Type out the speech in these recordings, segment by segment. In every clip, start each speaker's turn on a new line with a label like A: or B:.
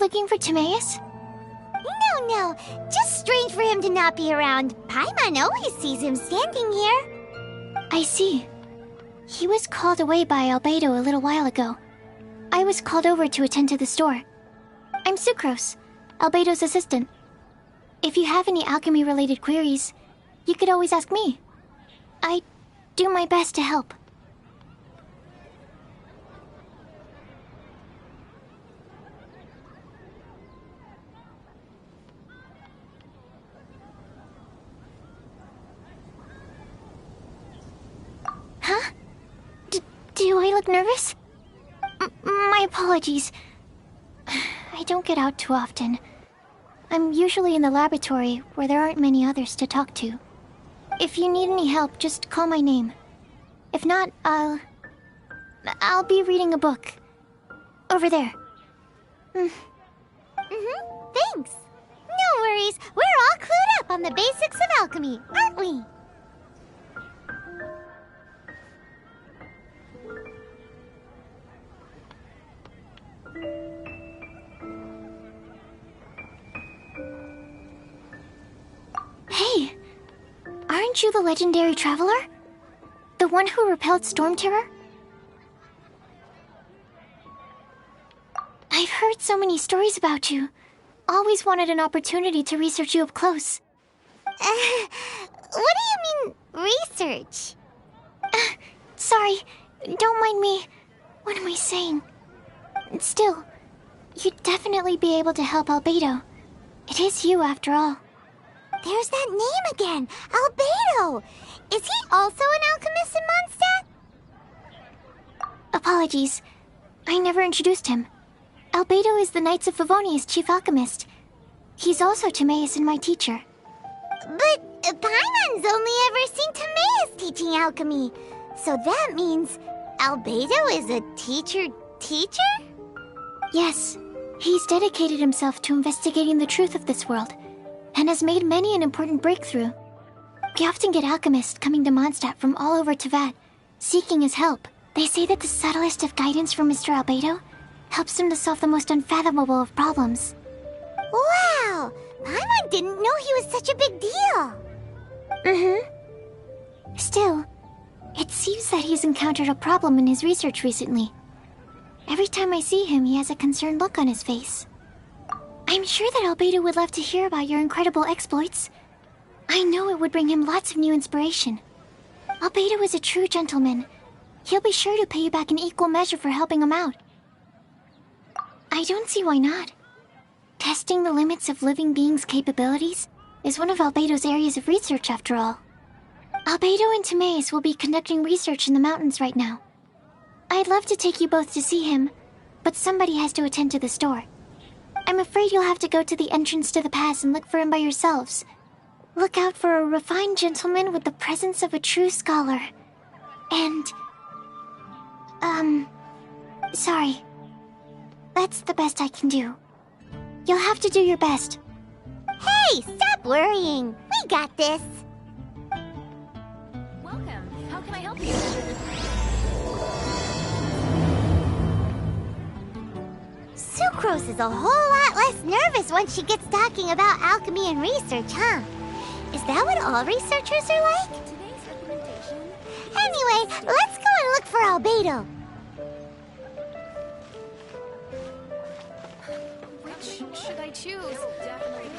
A: Looking for Timaeus?
B: No. Just strange for him to not be around. Paimon always sees him standing here.
A: I see. He was called away by Albedo a little while ago. I was called over to attend to the store. I'm Sucrose, Albedo's assistant. If you have any alchemy-related queries, you could always ask me. I do my best to help. Huh? Do I look nervous? My apologies. I don't get out too often. I'm usually in the laboratory where there aren't many others to talk to. If you need any help, just call my name. If not, I'll be reading a book. Over there.
B: Thanks. No worries. We're all clued up on the basics of alchemy, aren't we?
A: Hey! Aren't you the legendary traveler? The one who repelled Storm Terror? I've heard so many stories about you. Always wanted an opportunity to research you up close.
B: What do you mean, research?
A: Sorry, don't mind me. What am I saying? Still, you'd definitely be able to help Albedo. It is you, after all.
B: There's that name again, Albedo! Is he also an alchemist in Mondstadt?
A: Apologies. I never introduced him. Albedo is the Knights of Favonia's chief alchemist. He's also Timaeus and my teacher.
B: But Paimon's only ever seen Timaeus teaching alchemy. So that means Albedo is a teacher?
A: Yes. He's dedicated himself to investigating the truth of this world, and has made many an important breakthrough. We often get alchemists coming to Mondstadt from all over Teyvat, seeking his help. They say that the subtlest of guidance from Mr. Albedo helps him to solve the most unfathomable of problems.
B: Wow! Paimon didn't know he was such a big deal.
A: Still, it seems that he's encountered a problem in his research recently. Every time I see him, he has a concerned look on his face. I'm sure that Albedo would love to hear about your incredible exploits. I know it would bring him lots of new inspiration. Albedo is a true gentleman. He'll be sure to pay you back in equal measure for helping him out. I don't see why not. Testing the limits of living beings' capabilities is one of Albedo's areas of research, after all. Albedo and Timaeus will be conducting research in the mountains right now. I'd love to take you both to see him, but somebody has to attend to the store. I'm afraid you'll have to go to the entrance to the pass and look for him by yourselves. Look out for a refined gentleman with the presence of a true scholar. And... sorry. That's the best I can do. You'll have to do your best.
B: Hey, stop worrying. We got this.
C: Welcome. How can I help you?
B: Sucrose is a whole lot less nervous once she gets talking about alchemy and research, huh? Is that what all researchers are like?
C: Today's recommendation.
B: Anyway, let's go and look for Albedo.
C: Which should I choose? Definitely.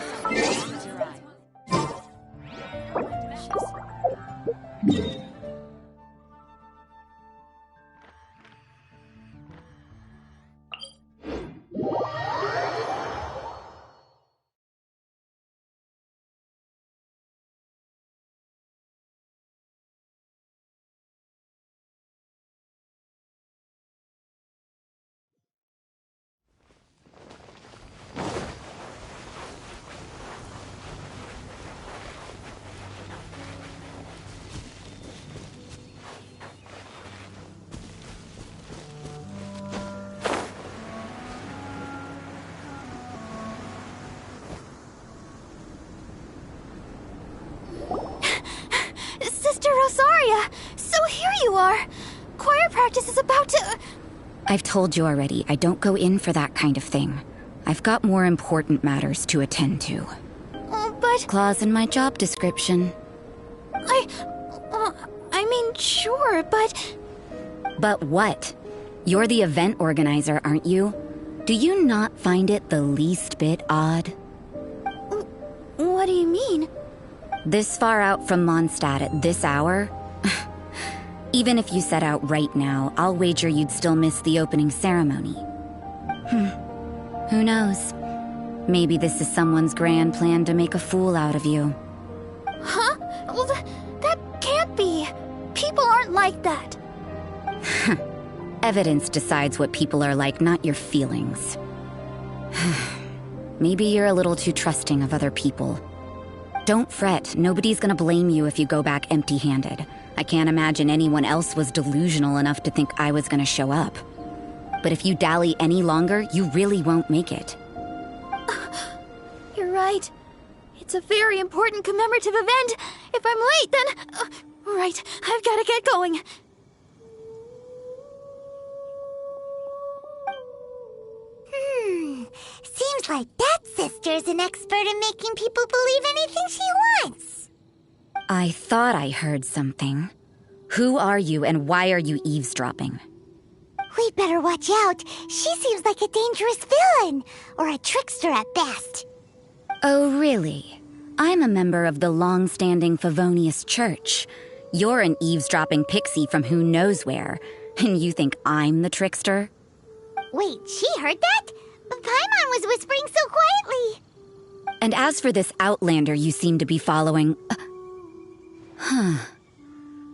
A: Rosaria! So here you are! Choir practice is about to...
D: I've told you already, I don't go in for that kind of thing. I've got more important matters to attend to.
A: But
D: Clause in my job description.
A: I mean, sure, but...
D: But what? You're the event organizer, aren't you? Do you not find it the least bit odd?
A: What do you mean?
D: This far out from Mondstadt at this hour? Even if you set out right now, I'll wager you'd still miss the opening ceremony. Who knows? Maybe this is someone's grand plan to make a fool out of you.
A: Huh? Well, that can't be. People aren't like that.
D: Evidence decides what people are like, not your feelings. Maybe you're a little too trusting of other people. Don't fret, nobody's gonna blame you if you go back empty-handed. I can't imagine anyone else was delusional enough to think I was gonna show up. But if you dally any longer, you really won't make it.
A: You're right. It's a very important commemorative event. If I'm late, then... right, I've gotta get going.
B: Seems like that sister's an expert in making people believe anything she wants.
D: I thought I heard something. Who are you and why are you eavesdropping?
B: We better watch out. She seems like a dangerous villain, or a trickster at best.
D: Oh, really? I'm a member of the long-standing Favonius Church. You're an eavesdropping pixie from who knows where, and you think I'm the trickster?
B: Wait, she heard that? Paimon was whispering so quietly.
D: And as for this outlander you seem to be following...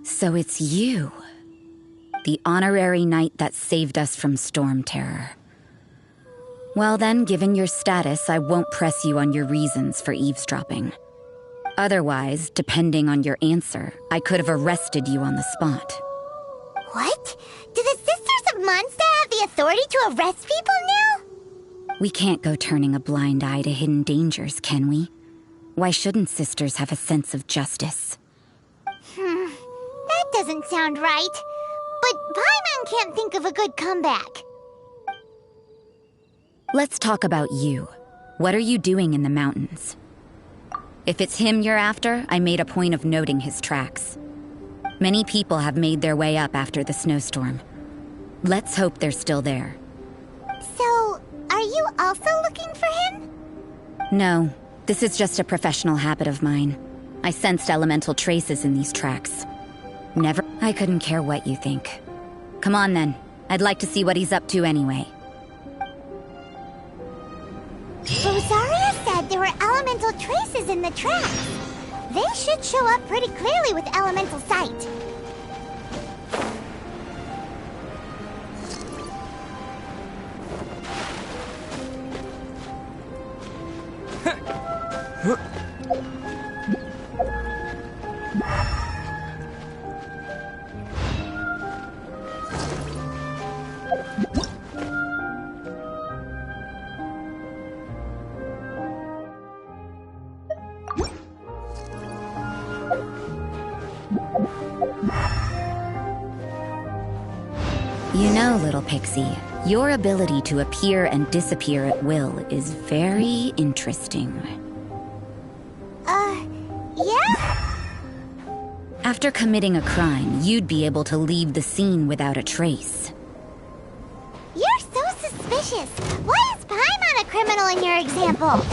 D: So it's you. The honorary knight that saved us from storm terror. Well then, given your status, I won't press you on your reasons for eavesdropping. Otherwise, depending on your answer, I could have arrested you on the spot.
B: What? Do the Sisters of Mondstadt have the authority to arrest people now?
D: We can't go turning a blind eye to hidden dangers, can we? Why shouldn't sisters have a sense of justice?
B: That doesn't sound right. But Paimon can't think of a good comeback.
D: Let's talk about you. What are you doing in the mountains? If it's him you're after, I made a point of noting his tracks. Many people have made their way up after the snowstorm. Let's hope they're still there.
B: So, are you also looking for him?
D: No, this is just a professional habit of mine. I sensed elemental traces in these tracks. Never. I couldn't care what you think. Come on then. I'd like to see what he's up to anyway.
B: Rosaria said there were elemental traces in the tracks. They should show up pretty clearly with elemental sight.
D: You know, little pixie, your ability to appear and disappear at will is very interesting.
B: Yeah?
D: After committing a crime, you'd be able to leave the scene without a trace.
B: You're so suspicious. Why is Paimon a criminal in your example?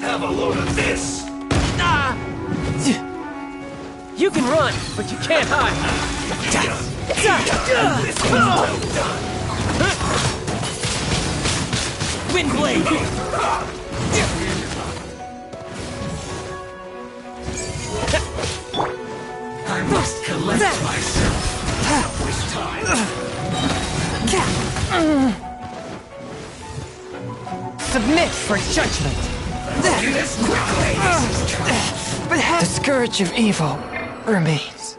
E: Have a load of this!
F: You can run, but you can't hide. Windblade!
E: I must collect myself this time.
F: Submit for judgment. The scourge of evil remains.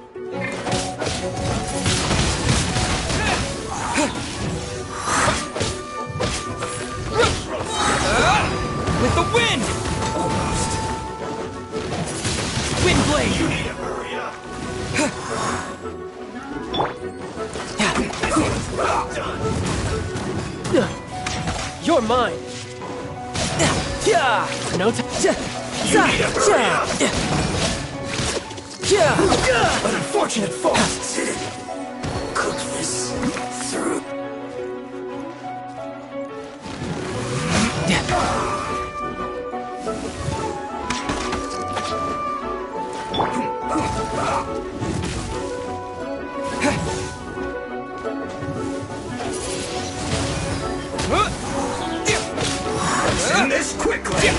F: With the wind!
E: Almost.
F: Windblade!
E: You need to hurry up.
F: You're mine. Yeah. No time.
E: An unfortunate fault. Cook this through. Send this quickly.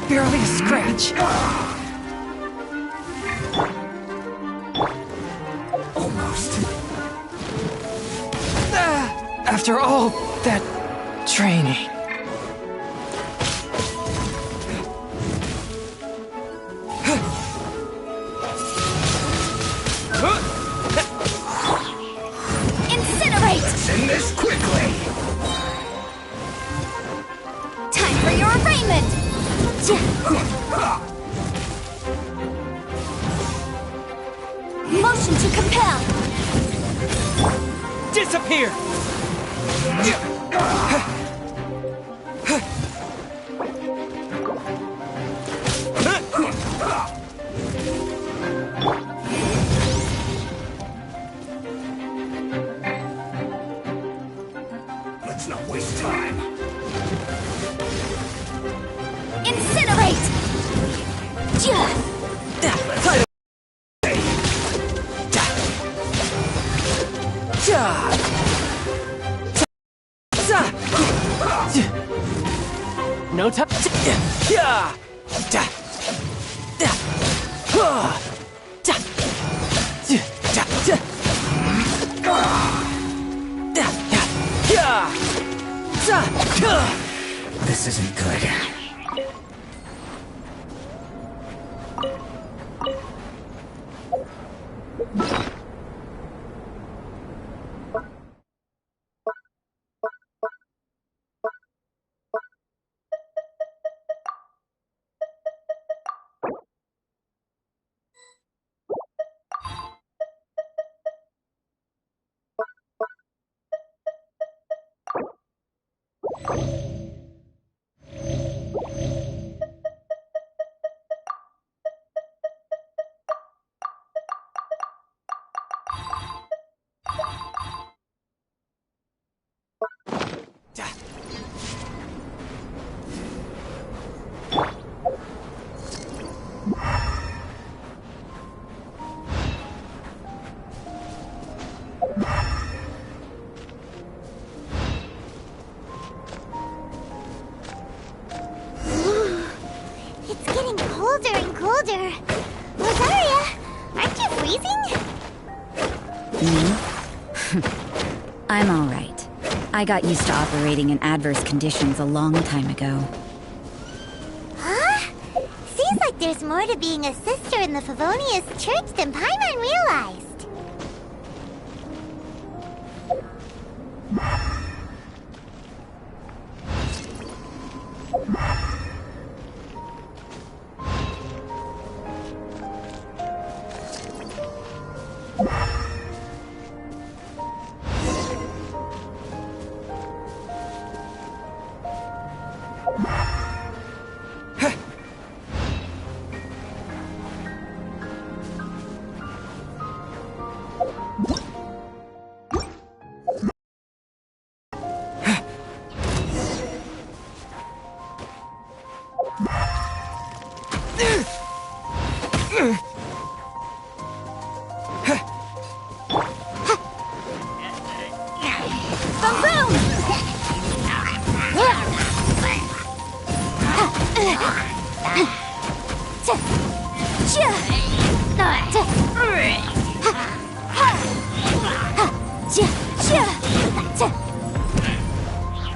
F: Barely a scratch.
E: Almost.
F: After all that training.
B: Incinerate!
E: Send this quickly.
B: Time for your arraignment! Motion to compel!
F: Disappear!
E: Let's not waste time.
B: Incinerate!
F: No time.
E: This isn't good.
B: It's getting colder and colder. Rosaria, aren't you freezing?
D: I'm all right. I got used to operating in adverse conditions a long time ago.
B: Huh? Seems like there's more to being a sister in the Favonius Church than Paimon realized.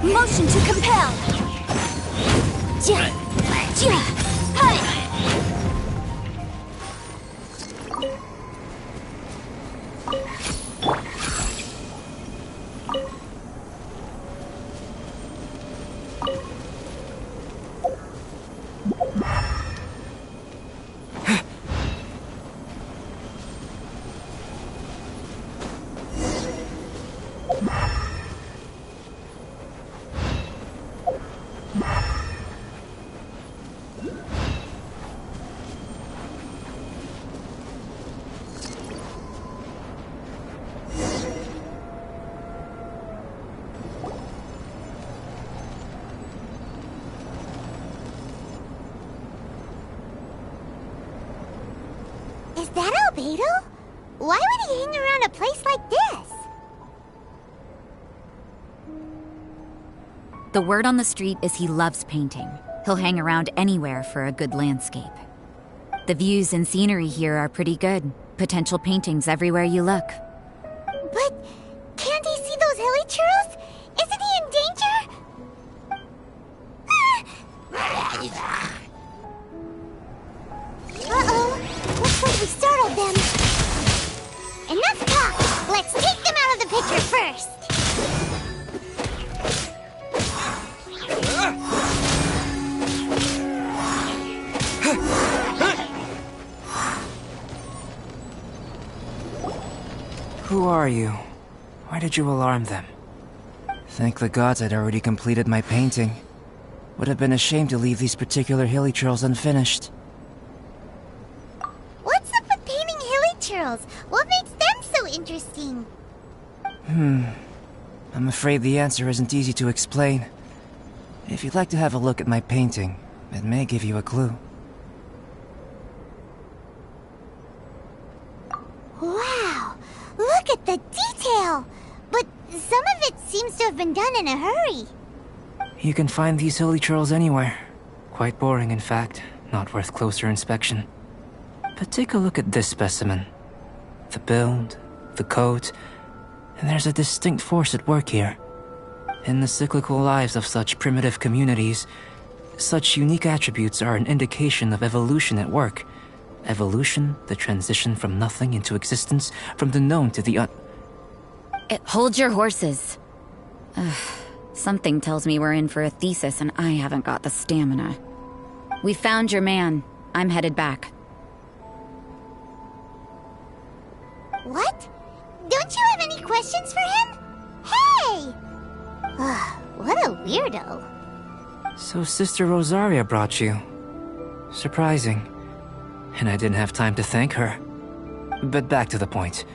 B: Motion to compel. Is that Albedo? Why would he hang around a place like this?
D: The word on the street is he loves painting. He'll hang around anywhere for a good landscape. The views and scenery here are pretty good. Potential paintings everywhere you look.
B: But can't he see those hilly churls? Isn't he in danger? Uh-oh. Looks like we startled them. Enough talk. Let's take them out of the picture first.
F: Who are you? Why did you alarm them?
G: Thank the gods I'd already completed my painting. Would have been a shame to leave these particular hilly churls unfinished.
B: What's up with painting hilly churls? What makes them so interesting?
G: I'm afraid the answer isn't easy to explain. If you'd like to have a look at my painting, it may give you a clue.
B: Wow! Look at the detail! But some of it seems to have been done in a hurry.
G: You can find these hilly churls anywhere. Quite boring, in fact. Not worth closer inspection. But take a look at this specimen. The build, the coat, and there's a distinct force at work here. In the cyclical lives of such primitive communities, such unique attributes are an indication of evolution at work. Evolution, the transition from nothing into existence, from the known to the
D: Hold your horses. Something tells me we're in for a thesis and I haven't got the stamina. We found your man. I'm headed back.
B: What? Don't you have any questions for him? Hey! What a weirdo.
G: So Sister Rosaria brought you. Surprising. And I didn't have time to thank her. But back to the point.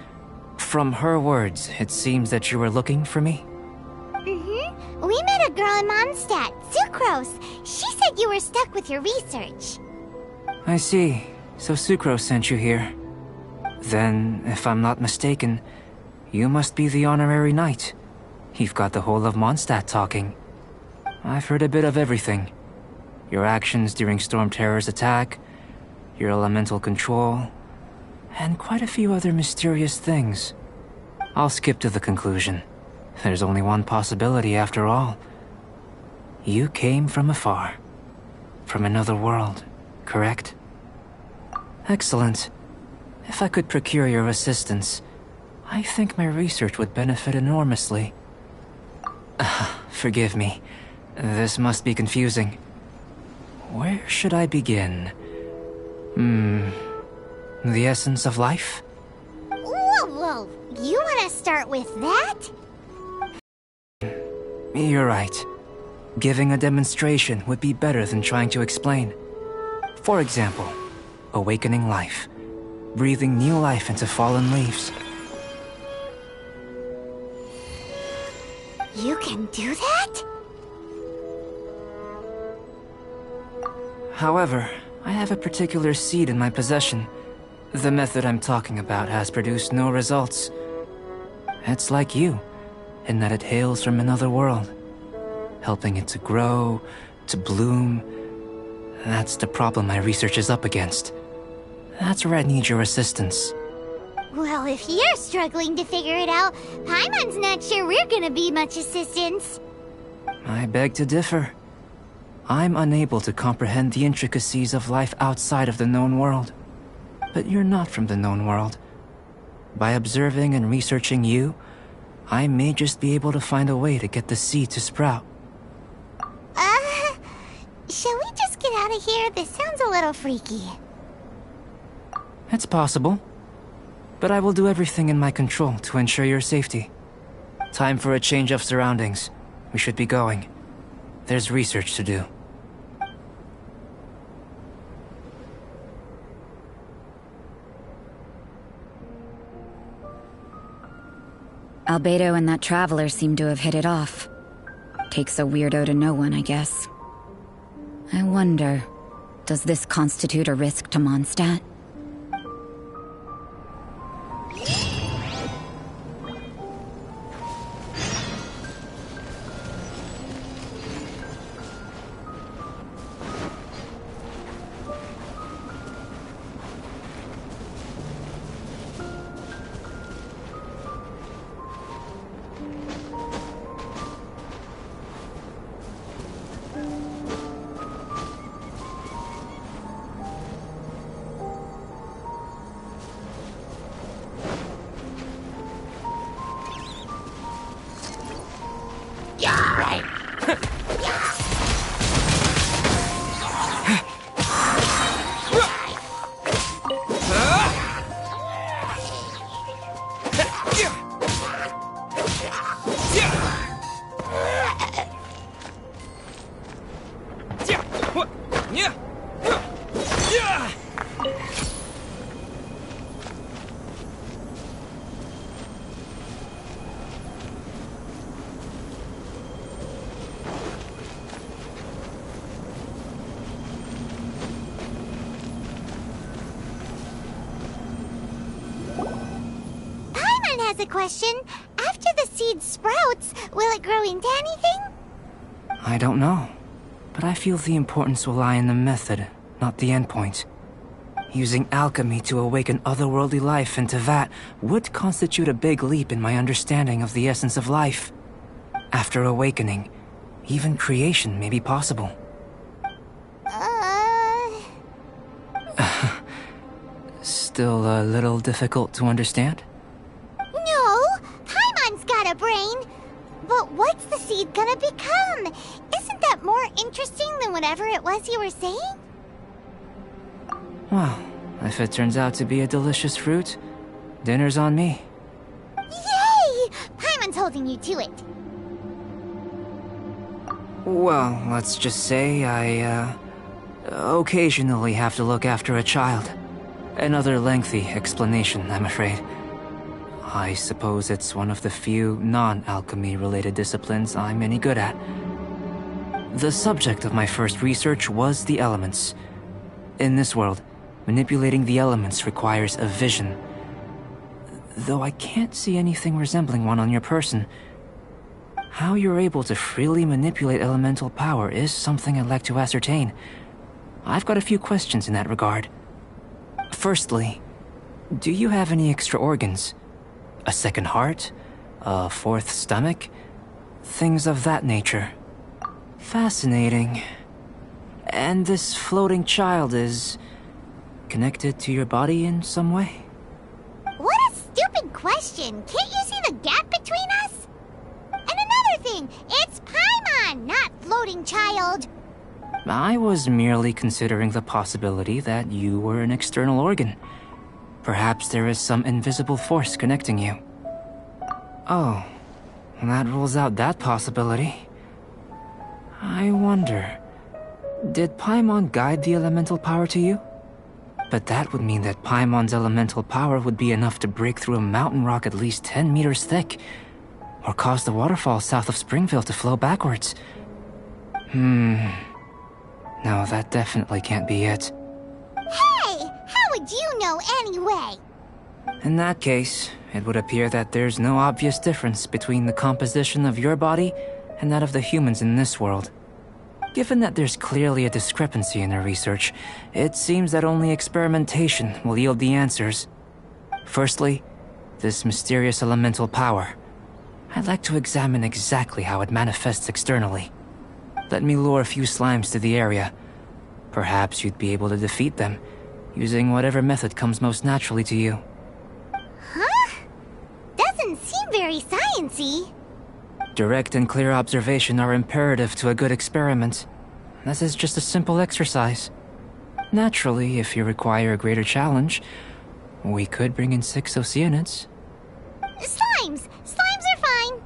G: From her words, it seems that you were looking for me?
B: Mm-hmm. We met a girl in Mondstadt, Sucrose. She said you were stuck with your research.
G: I see. So Sucrose sent you here. Then, if I'm not mistaken, you must be the honorary knight. You've got the whole of Mondstadt talking. I've heard a bit of everything. Your actions during Storm Terror's attack, your elemental control, and quite a few other mysterious things. I'll skip to the conclusion. There's only one possibility after all. You came from afar. From another world, correct? Excellent. If I could procure your assistance, I think my research would benefit enormously. Forgive me. This must be confusing. Where should I begin? The essence of life?
B: Whoa! You want to start with that?
G: You're right. Giving a demonstration would be better than trying to explain. For example, awakening life. Breathing new life into fallen leaves.
B: You can do that?
G: However, I have a particular seed in my possession. The method I'm talking about has produced no results. It's like you, in that it hails from another world. Helping it to grow, to bloom. That's the problem my research is up against. That's where I need your assistance.
B: Well, if you're struggling to figure it out, Paimon's not sure we're gonna be much assistance.
G: I beg to differ. I'm unable to comprehend the intricacies of life outside of the known world. But you're not from the known world. By observing and researching you, I may just be able to find a way to get the seed to sprout.
B: Shall we just get out of here? This sounds a little freaky.
G: It's possible. But I will do everything in my control to ensure your safety. Time for a change of surroundings. We should be going. There's research to do.
D: Albedo and that traveler seem to have hit it off. Takes a weirdo to know one, I guess. I wonder, does this constitute a risk to Mondstadt?
B: Has a question. After the seed sprouts, will it grow into anything?
G: I don't know. But I feel the importance will lie in the method, not the endpoint. Using alchemy to awaken otherworldly life into that would constitute a big leap in my understanding of the essence of life. After awakening, even creation may be possible. Still a little difficult to understand?
B: Got a brain. But what's the seed gonna become? Isn't that more interesting than whatever it was you were saying?
G: Well, if it turns out to be a delicious fruit, dinner's on me.
B: Yay! Paimon's holding you to it.
G: Well, let's just say I, occasionally have to look after a child. Another lengthy explanation, I'm afraid. I suppose it's one of the few non-alchemy-related disciplines I'm any good at. The subject of my first research was the elements. In this world, manipulating the elements requires a vision. Though I can't see anything resembling one on your person. How you're able to freely manipulate elemental power is something I'd like to ascertain. I've got a few questions in that regard. Firstly, do you have any extra organs? A second heart? A fourth stomach? Things of that nature. Fascinating. And this floating child is connected to your body in some way?
B: What a stupid question! Can't you see the gap between us? And another thing, it's Paimon, not floating child.
G: I was merely considering the possibility that you were an external organ. Perhaps there is some invisible force connecting you. Oh, that rules out that possibility. I wonder, did Paimon guide the elemental power to you? But that would mean that Paimon's elemental power would be enough to break through a mountain rock at least 10 meters thick, or cause the waterfall south of Springville to flow backwards. No, that definitely can't be it.
B: Hey! How would you know anyway?
G: In that case, it would appear that there's no obvious difference between the composition of your body and that of the humans in this world. Given that there's clearly a discrepancy in their research, it seems that only experimentation will yield the answers. Firstly, this mysterious elemental power. I'd like to examine exactly how it manifests externally. Let me lure a few slimes to the area. Perhaps you'd be able to defeat them, using whatever method comes most naturally to you.
B: Huh? Doesn't seem very sciencey.
G: Direct and clear observation are imperative to a good experiment. This is just a simple exercise. Naturally, if you require a greater challenge, we could bring in 6 Oceanids.
B: Slimes! Slimes are fine.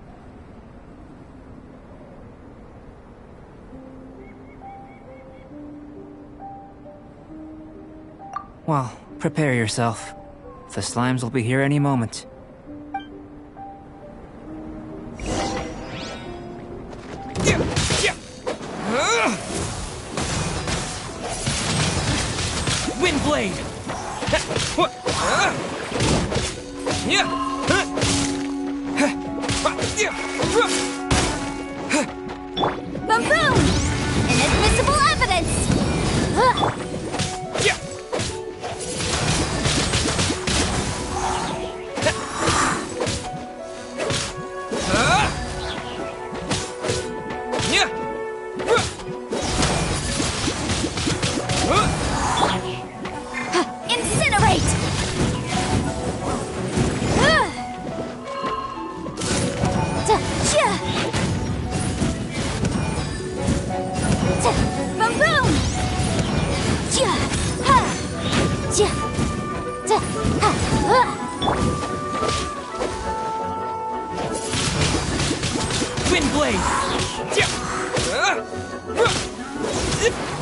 G: Well, prepare yourself. The slimes will be here any moment.
F: Windblade!
B: Boom! Inadmissible evidence! Incinerate! Boom boom!
F: Windblade!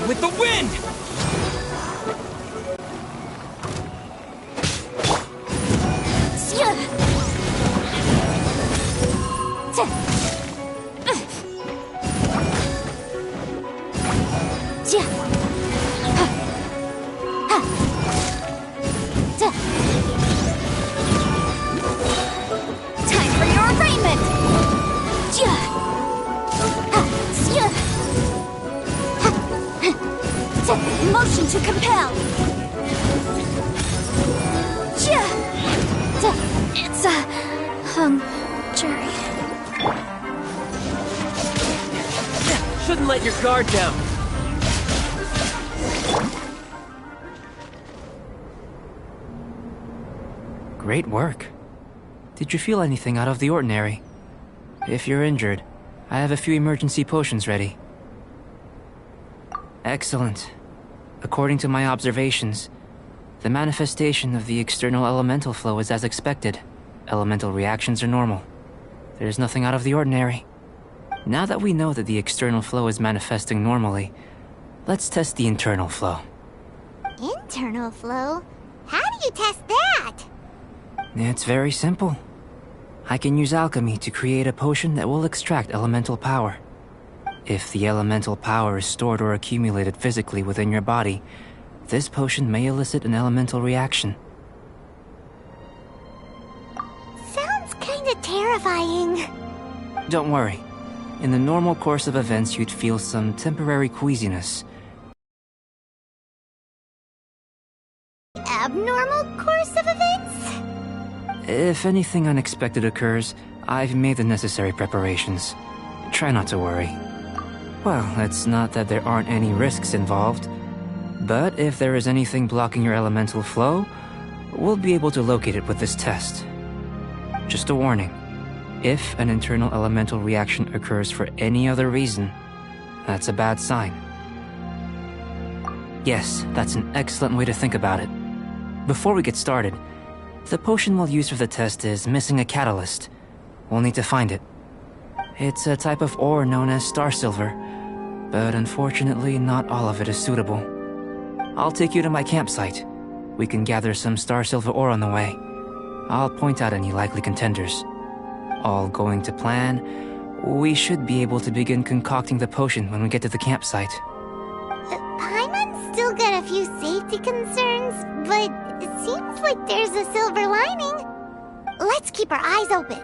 F: With the wind!
B: Time for your arraignment! Motion to compel!
A: It's jury.
F: Shouldn't let your guard down.
G: Great work. Did you feel anything out of the ordinary? If you're injured, I have a few emergency potions ready. Excellent. According to my observations, the manifestation of the external elemental flow is as expected. Elemental reactions are normal. There's nothing out of the ordinary. Now that we know that the external flow is manifesting normally, let's test the internal flow.
B: Internal flow? How do you test that?
G: It's very simple. I can use alchemy to create a potion that will extract elemental power. If the elemental power is stored or accumulated physically within your body, this potion may elicit an elemental reaction.
B: Sounds kinda terrifying.
G: Don't worry. In the normal course of events, you'd feel some temporary queasiness.
B: Abnormal course of events?
G: If anything unexpected occurs, I've made the necessary preparations. Try not to worry. Well, it's not that there aren't any risks involved, but if there is anything blocking your elemental flow, we'll be able to locate it with this test. Just a warning. If an internal elemental reaction occurs for any other reason, that's a bad sign. Yes, that's an excellent way to think about it. Before we get started, the potion we'll use for the test is missing a catalyst. We'll need to find it. It's a type of ore known as star silver, but unfortunately not all of it is suitable. I'll take you to my campsite. We can gather some star silver ore on the way. I'll point out any likely contenders. All going to plan, we should be able to begin concocting the potion when we get to the campsite.
B: Paimon's still got a few safety concerns, but it seems like there's a silver lining. Let's keep our eyes open.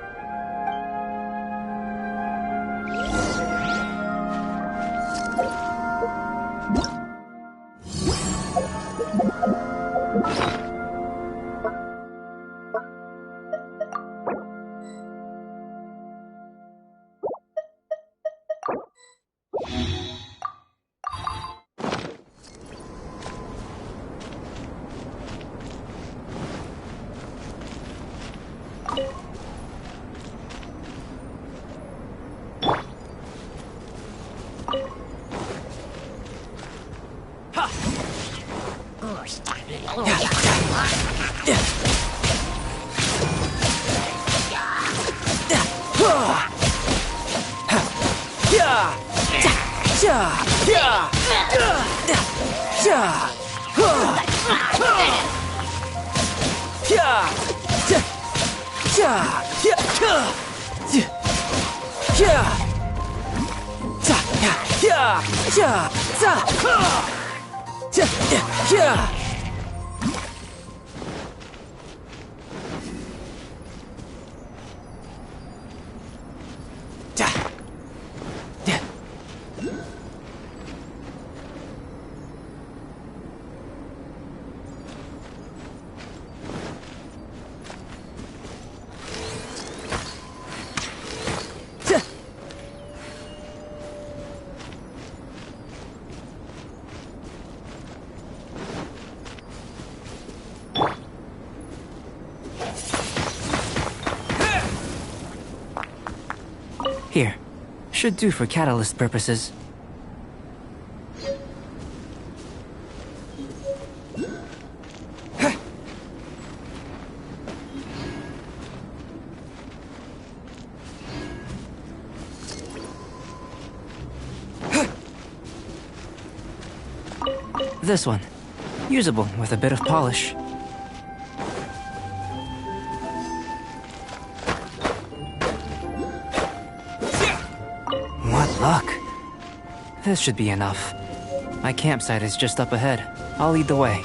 G: Here. Should do for catalyst purposes. This one. Usable with a bit of polish. What luck. This should be enough. My campsite is just up ahead. I'll lead the way.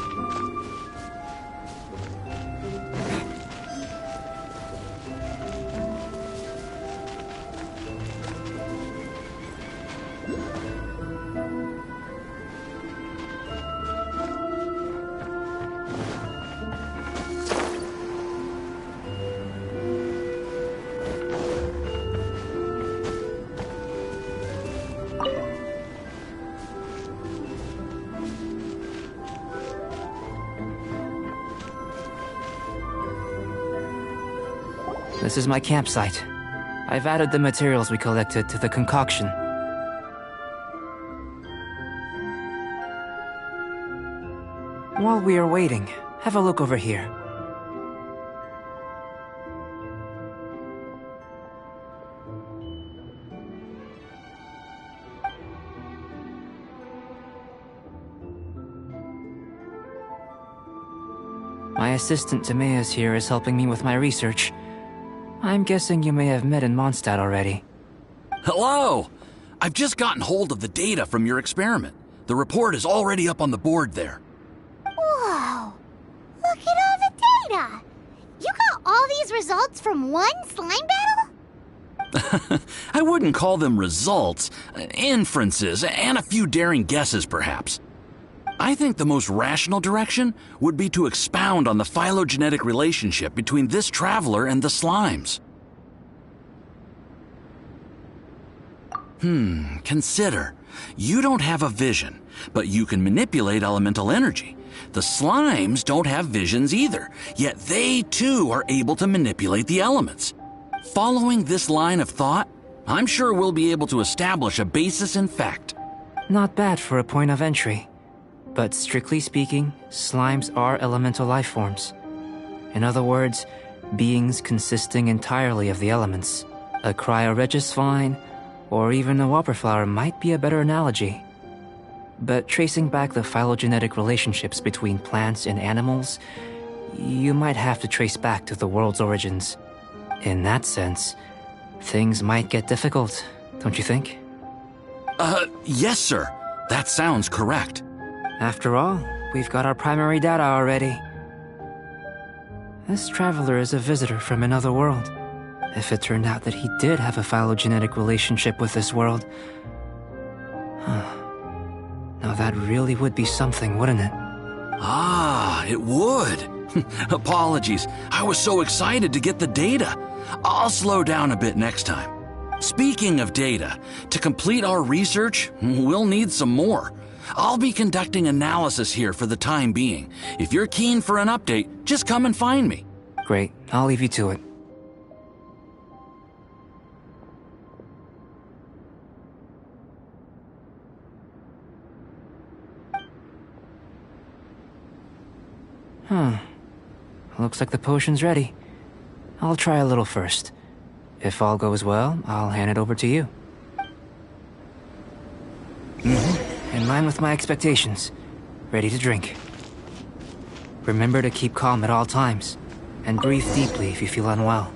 G: This is my campsite. I've added the materials we collected to the concoction. While we are waiting, have a look over here. My assistant Timaeus here is helping me with my research. I'm guessing you may have met in Mondstadt already.
H: Hello! I've just gotten hold of the data from your experiment. The report is already up on the board there.
B: Whoa! Look at all the data! You got all these results from one slime battle?
H: I wouldn't call them results, inferences, and a few daring guesses perhaps. I think the most rational direction would be to expound on the phylogenetic relationship between this traveler and the slimes. Consider. You don't have a vision, but you can manipulate elemental energy. The slimes don't have visions either, yet they too are able to manipulate the elements. Following this line of thought, I'm sure we'll be able to establish a basis in fact.
G: Not bad for a point of entry. But strictly speaking, slimes are elemental life forms. In other words, beings consisting entirely of the elements. A cryoregisvine, or even a whopperflower might be a better analogy. But tracing back the phylogenetic relationships between plants and animals, you might have to trace back to the world's origins. In that sense, things might get difficult, don't you think?
H: Yes, sir. That sounds correct.
G: After all, we've got our primary data already. This traveler is a visitor from another world. If it turned out that he did have a phylogenetic relationship with this world... Now that really would be something, wouldn't it?
H: Ah, it would. Apologies. I was so excited to get the data. I'll slow down a bit next time. Speaking of data, to complete our research, we'll need some more. I'll be conducting analysis here for the time being. If you're keen for an update, just come and find me.
G: Great. I'll leave you to it. Looks like the potion's ready. I'll try a little first. If all goes well, I'll hand it over to you. In line with my expectations. Ready to drink. Remember to keep calm at all times, and breathe deeply if you feel unwell.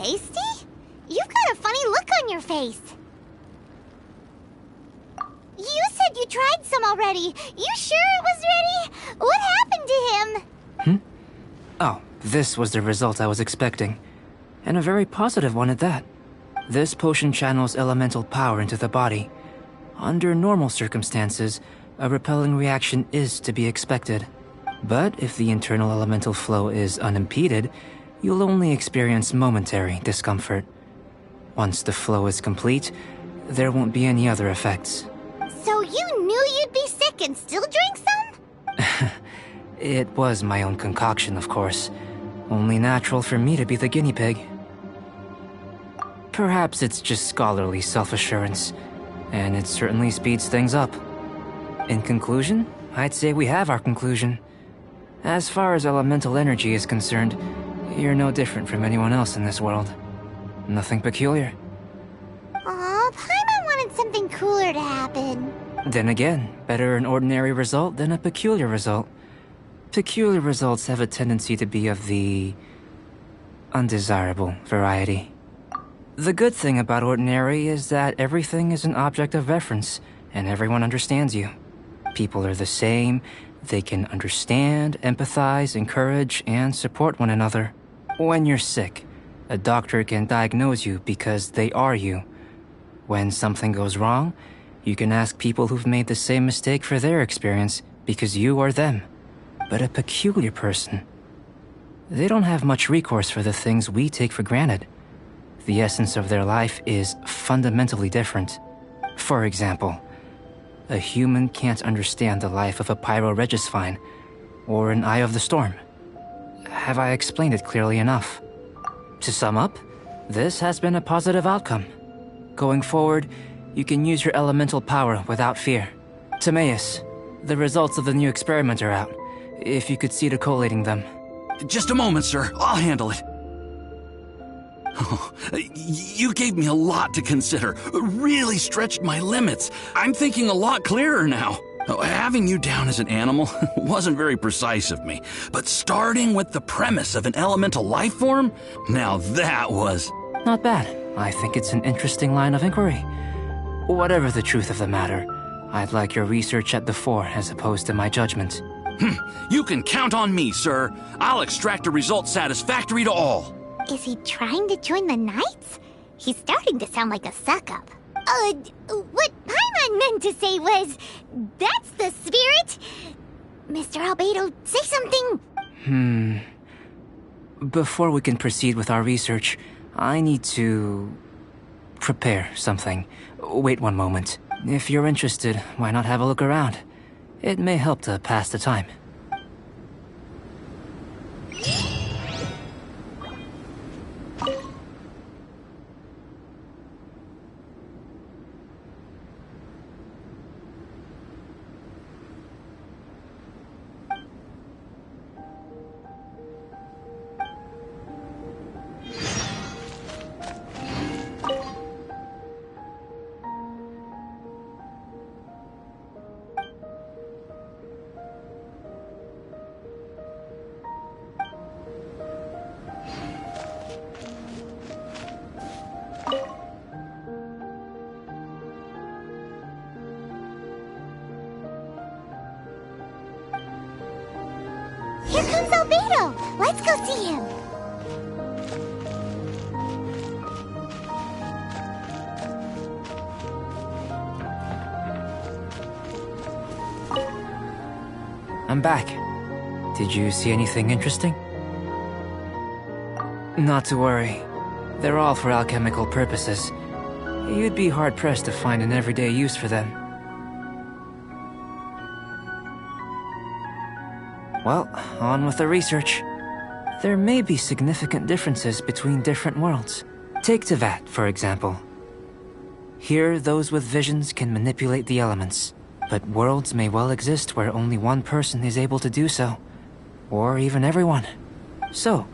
B: Tasty? You've got a funny look on your face. You said you tried some already. You sure it was ready? What happened to him?
G: Oh, this was the result I was expecting. And a very positive one at that. This potion channels elemental power into the body. Under normal circumstances, a repelling reaction is to be expected. But if the internal elemental flow is unimpeded, you'll only experience momentary discomfort. Once the flow is complete, there won't be any other effects.
B: So you knew you'd be sick and still drank some?
G: It was my own concoction, of course. Only natural for me to be the guinea pig. Perhaps it's just scholarly self-assurance, and it certainly speeds things up. In conclusion, I'd say we have our conclusion. As far as elemental energy is concerned, you're no different from anyone else in this world. Nothing peculiar.
B: Aw, Paimon wanted something cooler to happen.
G: Then again, better an ordinary result than a peculiar result. Peculiar results have a tendency to be of the undesirable variety. The good thing about ordinary is that everything is an object of reference, and everyone understands you. People are the same, they can understand, empathize, encourage, and support one another. When you're sick, a doctor can diagnose you because they are you. When something goes wrong, you can ask people who've made the same mistake for their experience because you are them. But a peculiar person, they don't have much recourse for the things we take for granted. The essence of their life is fundamentally different. For example, a human can't understand the life of a pyroregisvine or an Eye of the Storm. Have I explained it clearly enough? To sum up, this has been a positive outcome. Going forward, you can use your elemental power without fear. Timaeus, the results of the new experiment are out. If you could see to collating them.
H: Just a moment, sir. I'll handle it. Oh, you gave me a lot to consider. Really stretched my limits. I'm thinking a lot clearer now. Having you down as an animal wasn't very precise of me, but starting with the premise of an elemental life form, now that was...
G: Not bad. I think it's an interesting line of inquiry. Whatever the truth of the matter, I'd like your research at the fore as opposed to my judgment.
H: You can count on me, sir. I'll extract a result satisfactory to all.
B: Is he trying to join the Knights? He's starting to sound like a suck-up. What Paimon Paimon meant to say was, that's the spirit. Mr. Albedo, say something.
G: Before we can proceed with our research, I need to prepare something. Wait one moment. If you're interested, why not have a look around? It may help to pass the time.
B: Here comes Albedo. Let's go see him.
G: I'm back. Did you see anything interesting? Not to worry. They're all for alchemical purposes. You'd be hard-pressed to find an everyday use for them. Well, on with the research. There may be significant differences between different worlds. Take Tevat, for example. Here, those with visions can manipulate the elements, but worlds may well exist where only one person is able to do so, or even everyone. So,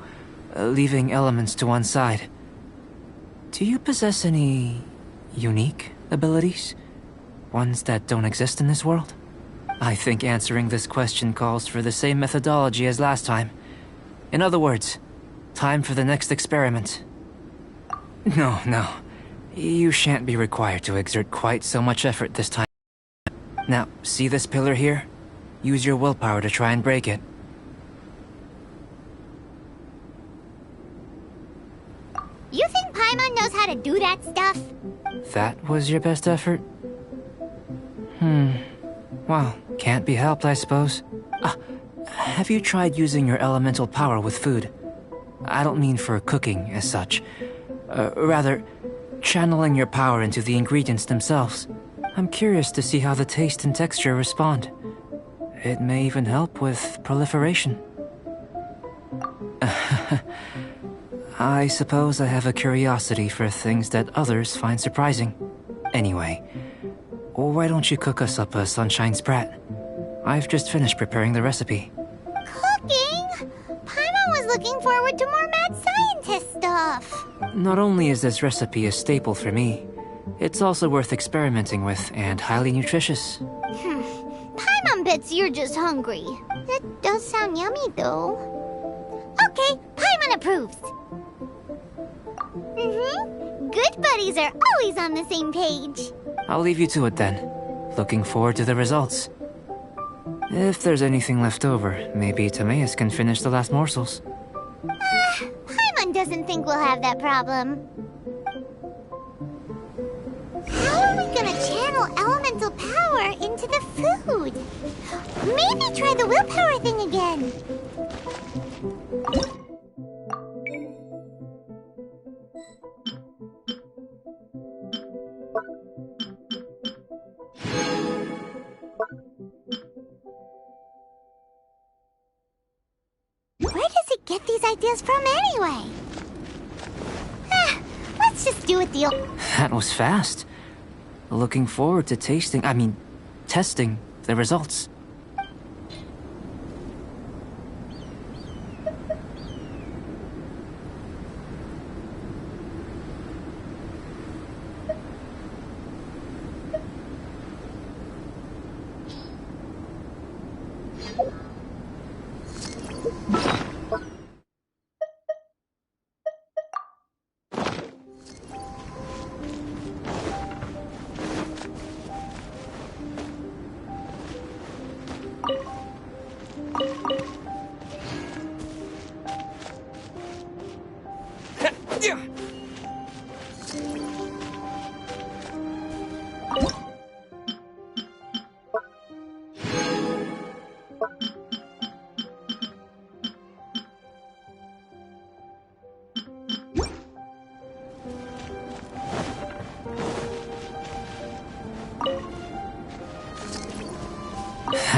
G: leaving elements to one side, do you possess any unique abilities? Ones that don't exist in this world? I think answering this question calls for the same methodology as last time. In other words, time for the next experiment. No. You shan't be required to exert quite so much effort this time. Now, see this pillar here? Use your willpower to try and break it.
B: You think Paimon knows how to do that stuff?
G: That was your best effort? Well, can't be helped, I suppose. Have you tried using your elemental power with food? I don't mean for cooking as such. Rather, channeling your power into the ingredients themselves. I'm curious to see how the taste and texture respond. It may even help with proliferation. I suppose I have a curiosity for things that others find surprising. Anyway, why don't you cook us up a sunshine sprat? I've just finished preparing the recipe.
B: Cooking? Paimon was looking forward to more mad scientist stuff.
G: Not only is this recipe a staple for me, it's also worth experimenting with and highly nutritious.
B: Paimon bets you're just hungry. That does sound yummy, though. Okay, Paimon approves. Good buddies are always on the same page.
G: I'll leave you to it then. Looking forward to the results. If there's anything left over, maybe Timaeus can finish the last morsels.
B: Paimon doesn't think we'll have that problem. How are we gonna channel elemental power into the food? Maybe try the willpower thing again. Where does it get these ideas from anyway? Let's just do it the old...
G: That was fast. Looking forward to testing the results.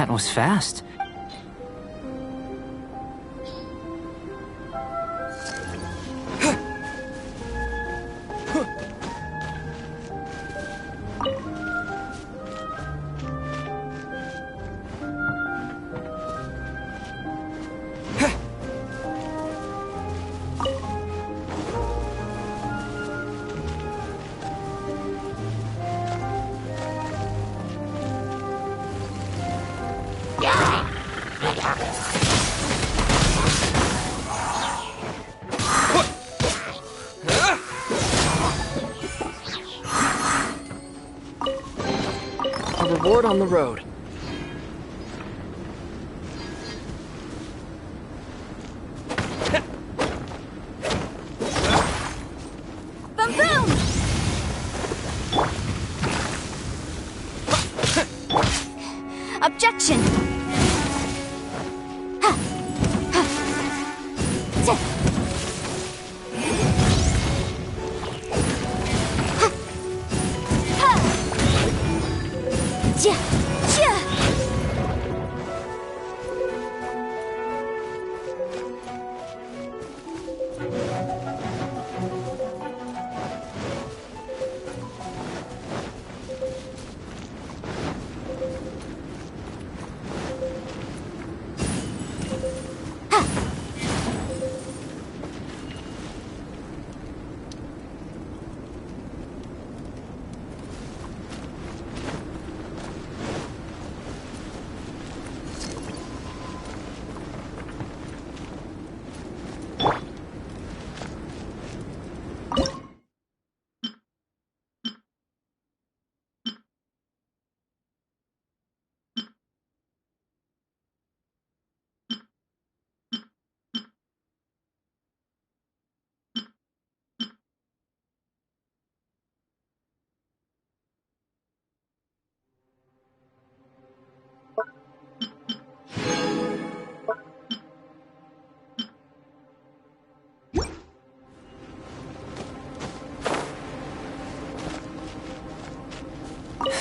G: That was fast.
I: A reward on the road.
C: Boom boom! Objection!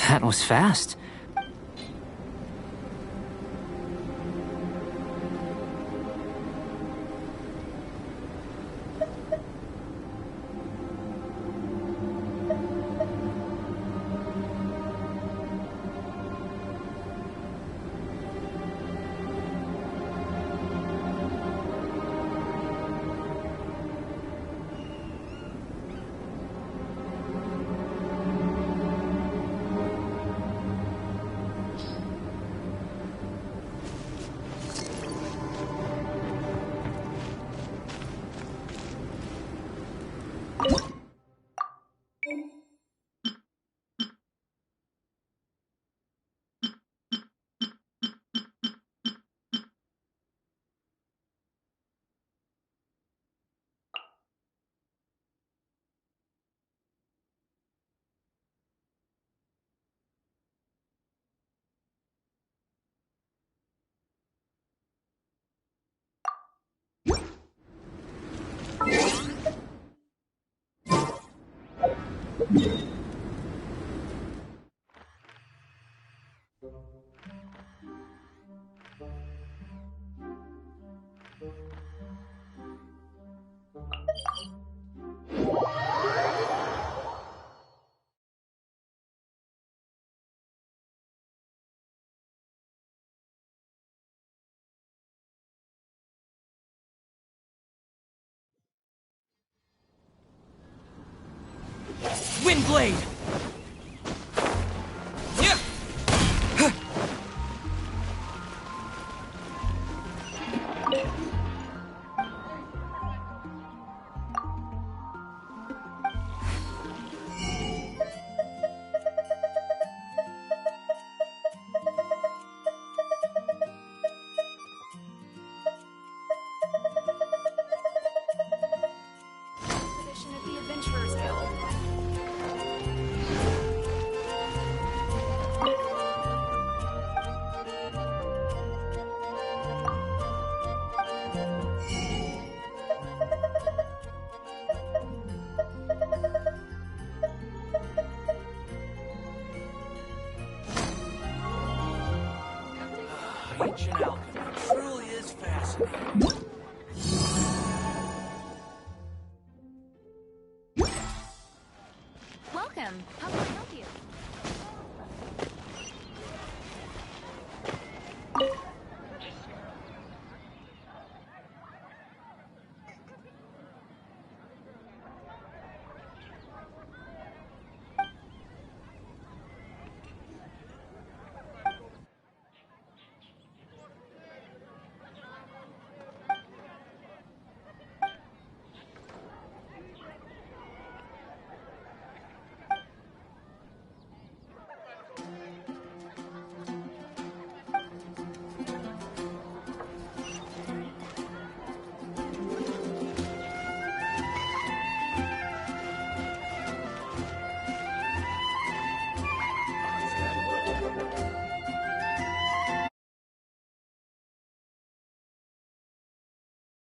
G: That was fast.
I: Windblade!
C: Expedition of the Adventurers Guild.
A: it.